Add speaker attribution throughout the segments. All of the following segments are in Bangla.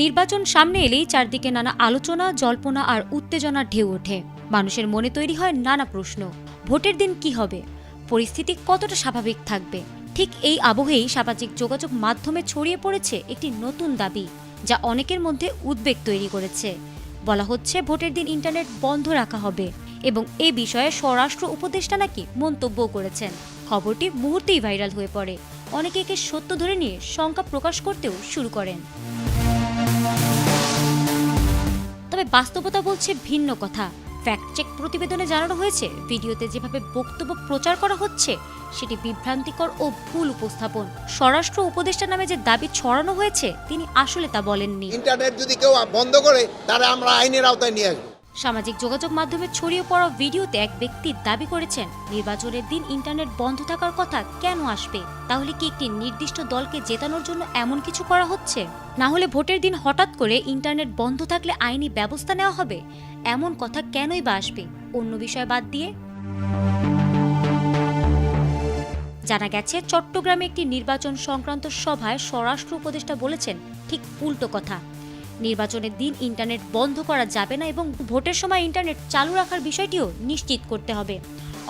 Speaker 1: নির্বাচন সামনে এলেই চারদিকে নানা আলোচনা, জল্পনা আর উত্তেজনার ঢেউ ওঠে। মানুষের মনে তৈরি হয় নানা প্রশ্ন। ভোটের দিন কি হবে? পরিস্থিতি কতটা স্বাভাবিক থাকবে? ঠিক এই আবহেই সামাজিক যোগাযোগ মাধ্যমে ছড়িয়ে পড়েছে একটি নতুন দাবি, যা অনেকের মধ্যে উদ্বেগ তৈরি করেছে। বলা হচ্ছে ভোটের দিন ইন্টারনেট বন্ধ রাখা হবে এবং এ বিষয়ে স্বরাষ্ট্র উপদেষ্টা নাকি মন্তব্য করেছেন। খবরটি মুহূর্তেই ভাইরাল হয়ে পড়ে। অনেকে একে সত্য ধরে নিয়ে শঙ্কা প্রকাশ করতেও শুরু করেন। তবে বাস্তবতা বলছে ভিন্ন কথা। ফ্যাক্ট চেক প্রতিবেদনে জানানো হয়েছে, ভিডিওতে যেভাবে বক্তব্য প্রচার করা হচ্ছে সেটি বিভ্রান্তিকর ও ভুল উপস্থাপন। স্বরাষ্ট্র উপদেষ্টা নামে যে দাবি ছড়ানো হয়েছে তিনি আসলে তা বলেননি।
Speaker 2: ইন্টারনেট যদি কেউ বন্ধ করে তাহলে আমরা আইনের আওতায় নিয়ে আসবো।
Speaker 1: সামাজিক যোগাযোগ মাধ্যমে ছড়িয়ে পড়া ভিডিওতে এক ব্যক্তি দাবি করেছেন, নির্বাচনের দিন ইন্টারনেট বন্ধ থাকার কথা কেন আসবে? তাহলে কি একটি নির্দিষ্ট দলকে জেতানোর জন্য এমন কিছু করা হচ্ছে? না হলে ভোটের দিন হঠাৎ করে ইন্টারনেট বন্ধ থাকলে আইনি ব্যবস্থা নেওয়া হবে? এমন কথা কেনই বা আসবে অন্য বিষয় বাদ দিয়ে? জানা গেছে, চট্টগ্রামে একটি নির্বাচন সংক্রান্ত সভায় স্বরাষ্ট্র উপদেষ্টা বলেছেন ঠিক উল্টো কথা। নির্বাচনের দিন ইন্টারনেট বন্ধ করা যাবে না এবং ভোটের সময় ইন্টারনেট চালু রাখার বিষয়টিও নিশ্চিত করতে হবে।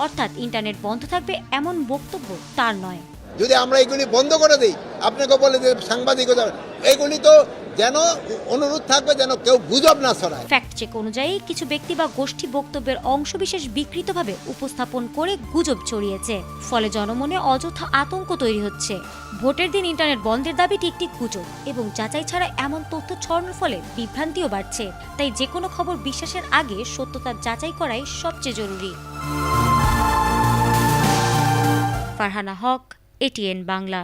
Speaker 1: অর্থাৎ ইন্টারনেট বন্ধ থাকবে এমন বক্তব্য তার নয়।
Speaker 2: যদি আমরা এগুলি বন্ধ করে দিই, আপনাকে বলে যে সাংবাদিকতা, এগুলি তো যেন অনুরোধ থাকবে যেন কেউ গুজব না ছড়ায়।
Speaker 1: ফ্যাক্ট চেক অনুযায়ী কিছু ব্যক্তি বা গোষ্ঠী বক্তব্যের অংশবিশেষ বিকৃতভাবে উপস্থাপন করে গুজব ছড়িয়েছে। ফলে জনমনে অযথা আতঙ্ক তৈরি হচ্ছে। ভোটের দিন ইন্টারনেট বন্ধের দাবিটি একটি গুজব এবং যাচাই ছাড়া এমন তথ্য ছড়ানোর ফলে বিভ্রান্তিও বাড়ছে। তাই যে কোনো খবর বিশ্বাসের আগে সত্যতা যাচাই করাই সবচেয়ে জরুরি। ফারহানা হক, ATN বাংলা।